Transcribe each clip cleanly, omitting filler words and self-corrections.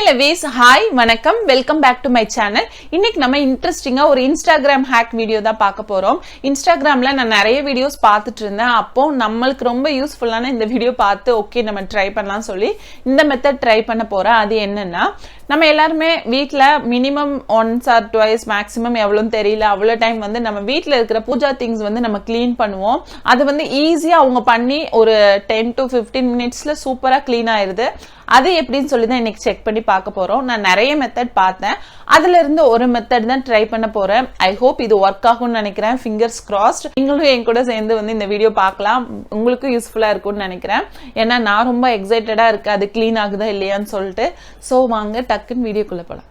Loves hi வணக்கம் welcome back to my channel. இன்னைக்கு நம்ம இன்ட்ரெஸ்டிங்கா ஒரு இன்ஸ்டாகிராம் ஹேக் வீடியோ தான் பார்க்க போறோம். இன்ஸ்டாகிராம்ல நான் நிறைய வீடியோஸ் பார்த்துட்டு இருந்தேன். அப்போ நம்மளுக்கு ரொம்ப யூஸ்ஃபுல்லான இந்த வீடியோ பார்த்து ஓகே நம்ம ட்ரை பண்ணலாம் சொல்லி இந்த மெத்தட் ட்ரை பண்ண போறேன். அது என்னன்னா, நம்ம எல்லாருமே வீட்டில் minimum once or twice maximum எவ்வளோன்னு தெரியல, அவ்வளோ டைம் வந்து நம்ம வீட்டில் இருக்கிற பூஜா திங்ஸ் வந்து நம்ம கிளீன் பண்ணுவோம். அது வந்து ஈஸியாக அவங்க பண்ணி ஒரு 10 to 15 மினிட்ஸில் சூப்பராக கிளீன் ஆயிடுது. அது எப்படின்னு சொல்லி தான் இன்னைக்கு செக் பண்ணி பார்க்க போறோம். நான் நிறைய மெத்தட் பார்த்தேன், அதுல இருந்து ஒரு மெத்தட் தான் ட்ரை பண்ண போறேன். ஐ ஹோப் இது ஒர்க் ஆகும்னு நினைக்கிறேன். Fingers crossed. நீங்களும் என் கூட சேர்ந்து வந்து இந்த வீடியோ பார்க்கலாம், உங்களுக்கும் யூஸ்ஃபுல்லா இருக்கும்னு நினைக்கிறேன். ஏன்னா நான் ரொம்ப எக்ஸைட்டடா இருக்கேன் அது கிளீன் ஆகுதா இல்லையான்னு சொல்லிட்டு. ஸோ வாங்க டக்குன்னு வீடியோக்குள்ள போகலாம்.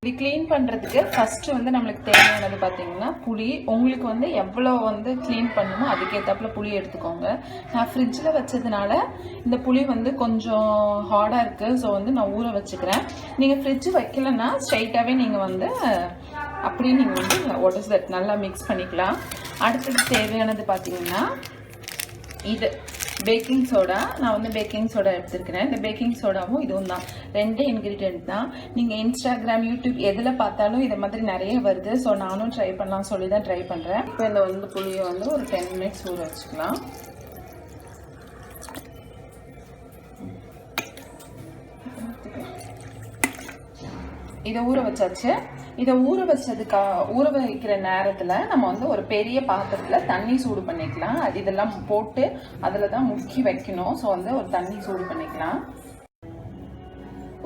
இது கிளீன் பண்ணுறதுக்கு ஃபஸ்ட்டு வந்து நம்மளுக்கு தேவையானது பார்த்தீங்கன்னா புளி. உங்களுக்கு வந்து எவ்வளோ வந்து க்ளீன் பண்ணணுமோ அதுக்கேற்றாப்புல புளி எடுத்துக்கோங்க. நான் ஃப்ரிட்ஜில் வச்சதுனால இந்த புளி வந்து கொஞ்சம் ஹார்டாக இருக்குது. ஸோ வந்து நான் ஊற வச்சுக்கிறேன். நீங்கள் ஃப்ரிட்ஜு வைக்கலைன்னா ஸ்ட்ரைட்டாகவே நீங்கள் வந்து அப்படியே நீங்கள் வந்து வாட்டர் தட் நல்லா மிக்ஸ் பண்ணிக்கலாம். அடுத்தது தேவையானது பார்த்தீங்கன்னா இது பேக்கிங் சோடா. நான் வந்து பேக்கிங் சோடா எடுத்துருக்கிறேன். இந்த பேக்கிங் சோடாவும் இதுவும் தான், ரெண்டே இன்க்ரீடியன்ட் தான். நீங்கள் இன்ஸ்டாகிராம், யூடியூப் எதில் பார்த்தாலும் இதை மாதிரி நிறைய வருது. ஸோ நானும் ட்ரை பண்ணலாம் சொல்லி தான் ட்ரை பண்ணுறேன். இப்போ இந்த வந்து புளியை வந்து ஒரு 10 மினிட்ஸ் ஊற வச்சுக்கலாம். இதை ஊற வச்சாச்சு. இதை ஊற வைக்கிற நேரத்தில் நம்ம வந்து ஒரு பெரிய பாத்திரத்தில் தண்ணி சூடு பண்ணிக்கலாம். அது இதெல்லாம் போட்டு அதில் தான் முக்கி வைக்கணும். ஸோ வந்து ஒரு தண்ணி சூடு பண்ணிக்கலாம்.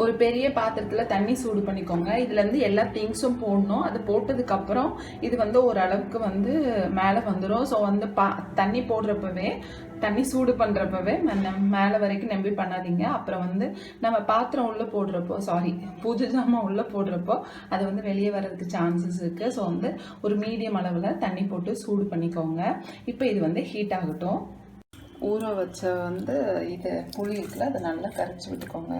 ஒரு பெரிய பாத்திரத்தில் தண்ணி சூடு பண்ணிக்கோங்க. இதுலேருந்து எல்லா திங்ஸும் போடணும். அது போட்டதுக்கப்புறம் இது வந்து ஓரளவுக்கு வந்து மேலே வந்துடும். ஸோ வந்து தண்ணி போடுறப்பவே, தண்ணி சூடு பண்ணுறப்பவே மேலே வரைக்கும் நம்பி பண்ணாதீங்க. அப்புறம் வந்து நம்ம பாத்திரம் உள்ளே போடுறப்போ, பூஜை ஜாமான் உள்ளே போடுறப்போ அது வந்து வெளியே வர்றதுக்கு சான்சஸ் இருக்குது. ஸோ வந்து ஒரு மீடியம் அளவில் தண்ணி போட்டு சூடு பண்ணிக்கோங்க. இப்போ இது வந்து ஹீட் ஆகட்டும். ஊற வச்ச வந்து இது புளி இருக்குல்ல, அதை நல்லா கரைச்சி விட்டுக்கோங்க.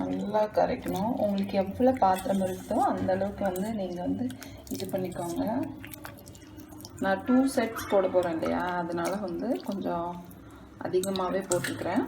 நல்லா கரைக்கணும். உங்களுக்கு எவ்வளோ பாத்திரம் இருக்குதோ அந்த அளவுக்கு வந்து நீங்கள் வந்து இது பண்ணிக்கோங்க. நான் 2 செட்ஸ் போட போகிறேன் இல்லையா, அதனால வந்து கொஞ்சம் அதிகமாகவே போட்டுக்கிறேன்.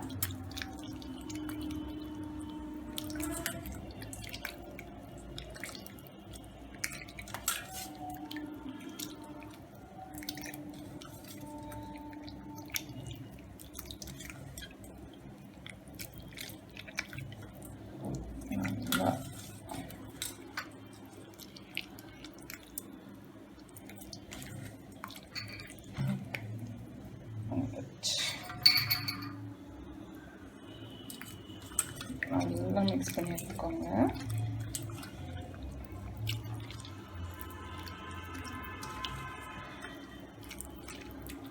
நல்லா மிக்ஸ் பண்ணி எடுத்துக்கோங்க.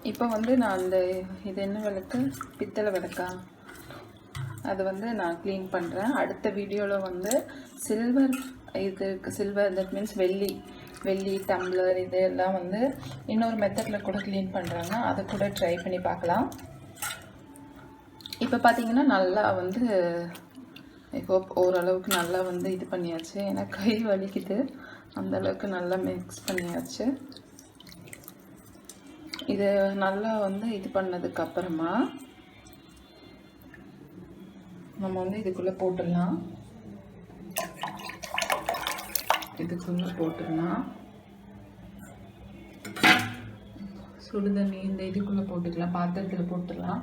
இப்போ வந்து நான் இது என்ன விளக்கு, பித்தளை விளக்கா, அது வந்து நான் க்ளீன் பண்ணுறேன். அடுத்த வீடியோவில் வந்து சில்வர் தட் மீன்ஸ் வெள்ளி டம்ளர் இதெல்லாம் வந்து இன்னொரு மெத்தடில் கூட க்ளீன் பண்ணுறாங்க. அதை கூட ட்ரை பண்ணி பார்க்கலாம். இப்போ பார்த்தீங்கன்னா நல்லா வந்து இப்போ ஓரளவுக்கு நல்லா வந்து இது பண்ணியாச்சு. எனக்கு கை வலிக்குது, அந்த அளவுக்கு நல்லா மிக்ஸ் பண்ணியாச்சு. இது நல்லா வந்து இது பண்ணதுக்கப்புறமா நம்ம வந்து இதுக்குள்ளே போட்டுடலாம். சுடுதண்ணி இந்த இதுக்குள்ளே போட்டுக்கலாம், பாத்திரத்தில் போட்டுடலாம்.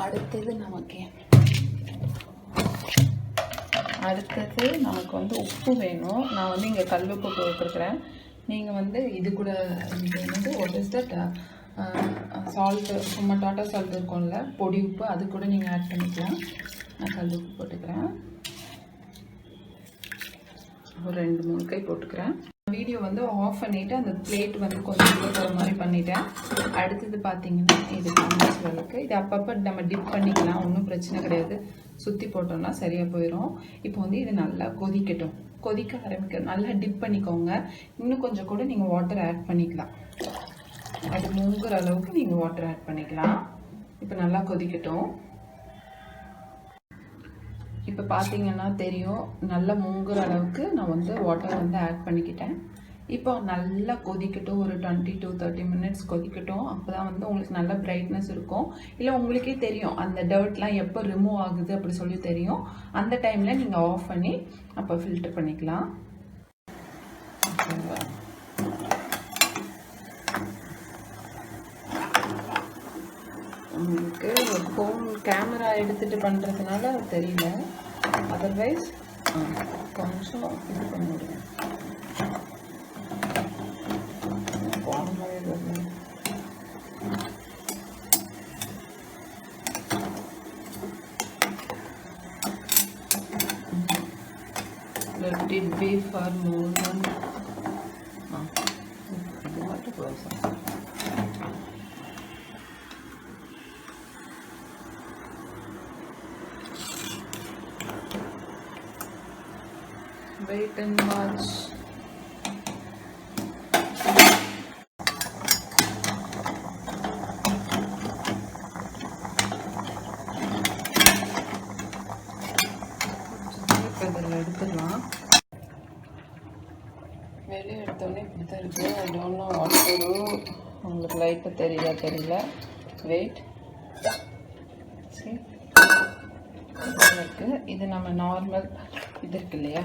அடுத்தது நமக்கு வந்து உப்பு வேணும். நான் வந்து இங்கே கல் உப்பு போட்டுருக்குறேன். நீங்கள் வந்து இது கூட வந்து ஒரு சால்ட்டு, சும்மா டாட்டா சால்ட் இருக்கும்ல, பொடி உப்பு, அது கூட நீங்கள் ஆட் பண்ணிக்கலாம். நான் கல் உப்பு போட்டுக்கிறேன். ஒரு 2-3 கை போட்டுக்கிறேன். வீடியோ வந்து ஆஃப் பண்ணிவிட்டு அந்த பிளேட் வந்து கொஞ்சம் போகிற மாதிரி பண்ணிட்டேன். அடுத்தது பார்த்தீங்கன்னா இது காமிச்சு விளக்கு. இது அப்பப்போ நம்ம டிப் பண்ணிக்கலாம், ஒன்றும் பிரச்சனை கிடையாது. சுற்றி போட்டோம்னா சரியாக போயிடும். இப்போ வந்து இது நல்லா கொதிக்க ஆரம்பிக்கணும். நல்லா டிப் பண்ணிக்கோங்க. இன்னும் கொஞ்சம் கூட நீங்கள் வாட்டர் ஆட் பண்ணிக்கலாம். அது மூங்குற அளவுக்கு நீங்கள் வாட்டர் ஆட் பண்ணிக்கலாம். இப்போ நல்லா கொதிக்கட்டும். இப்போ பார்த்தீங்கன்னா தெரியும், நல்லா மூங்குற அளவுக்கு நான் வந்து வாட்டர் வந்து ஆட் பண்ணிக்கிட்டேன். இப்போ நல்லா கொதிக்கட்டும், ஒரு 20 to 30 minutes கொதிக்கட்டும். அப்போ தான் வந்து உங்களுக்கு நல்ல பிரைட்னஸ் இருக்கும். இல்லை உங்களுக்கே தெரியும் அந்த டர்ட்லாம் எப்போ ரிமூவ் ஆகுது அப்படி சொல்லி தெரியும். அந்த டைமில் நீங்கள் ஆஃப் பண்ணி அப்போ ஃபில்டர் பண்ணிக்கலாம். உங்களுக்கு ஃபோன் கேமரா எடுத்துகிட்டு பண்ணுறதுனால தெரியல, அதர்வைஸ் கொஞ்சம் இது பண்ண முடியும். Let it be for more than what a process. Wait and watch. எடுத்துடலாம். வெளியே எடுத்தோடனே இப்படி தான் இருக்குது. I don't know what to to. உங்களுக்கு லைட்டாக தெரியல. வெயிட் இருக்குது. இது நம்ம நார்மல் இது இருக்கு இல்லையா,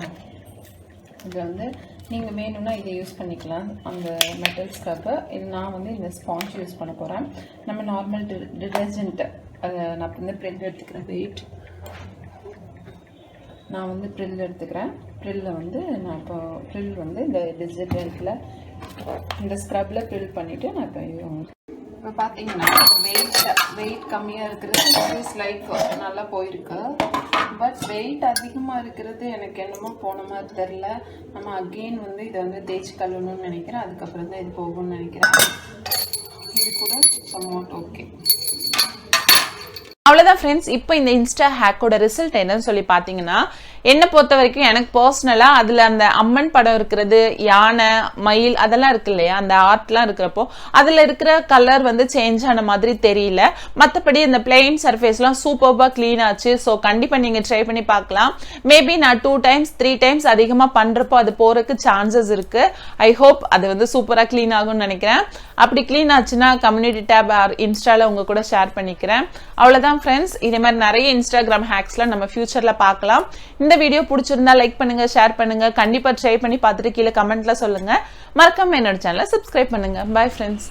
இது வந்து நீங்கள் வேணும்னா இதை யூஸ் பண்ணிக்கலாம், அந்த மெட்டல் ஸ்க்ரப்பை. இது நான் வந்து இந்த ஸ்பாஞ்ச் யூஸ் பண்ண போகிறேன். நம்ம நார்மல் டிடர்ஜென்ட்டு அதை நான் வந்து ப்ரில் எடுத்துக்கிறேன். வெயிட், நான் வந்து ப்ரில் எடுத்துக்கிறேன். ப்ரில்ல வந்து நான் இப்போ ப்ரில் வந்து இந்த டிடர்ஜென்ட்டில் இந்த ஸ்க்ரப்பில் ப்ரில் பண்ணிவிட்டு நான் இப்போ பார்த்தீங்கன்னா வெயிட் கம்மியாக இருக்கிறது ஸ்லைட் நல்லா போயிருக்கு. பட் வெயிட் அதிகமாக இருக்கிறது எனக்கு என்னமோ போன மாதிரி தெரில. நம்ம அகெயின் வந்து இதை வந்து தேய்ச்சி கழுவணும்னு நினைக்கிறேன். அதுக்கப்புறம் தான் இது போகும்னு நினைக்கிறேன். இது கூட சம்வாட் ஓகே. அவ்வளோதான் ஃப்ரெண்ட்ஸ். இப்போ இந்த இன்ஸ்டா ஹேக்கோட ரிசல்ட் என்னன்னு சொல்லி பார்த்தீங்கன்னா, என்னை பொறுத்த வரைக்கும் எனக்கு பர்சனலாக அதில் அந்த அம்மன் படம் இருக்கிறது, யானை, மயில் அதெல்லாம் இருக்கு இல்லையா, அந்த ஆர்ட்லாம் இருக்கிறப்போ அதில் இருக்கிற கலர் வந்து சேஞ்ச் ஆன மாதிரி தெரியல. மற்றபடி இந்த பிளெயின் சர்ஃபேஸ்லாம் சூப்பர்பாக க்ளீன் ஆச்சு. ஸோ கண்டிப்பாக நீங்கள் ட்ரை பண்ணி பார்க்கலாம். மேபி நான் 2 times 3 times அதிகமாக பண்ணுறப்போ அது போகிறதுக்கு சான்சஸ் இருக்குது. ஐ ஹோப் அது வந்து சூப்பராக க்ளீன் ஆகும்னு நினைக்கிறேன். அப்படி க்ளீன் ஆச்சுன்னா கம்யூனிட்டி டேப் ஆர் இன்ஸ்டாவில் உங்கள் கூட ஷேர் பண்ணிக்கிறேன். அவ்வளோதான் ஃப்ரெண்ட்ஸ். இதே மாதிரி நிறைய இன்ஸ்டாகிராம் ஹேக்ஸ்லாம் நம்ம ஃபியூச்சரில் பார்க்கலாம். இந்த வீடியோ பிடிச்சிருந்தா லைக் பண்ணுங்க, ஷேர் பண்ணுங்க. கண்டிப்பா ட்ரை பண்ணி பார்த்துட்டு கீழே கமெண்ட்ல சொல்லுங்க. மறக்காம என்னோட சேனலை சப்ஸ்கிரைப் பண்ணுங்க. Bye friends.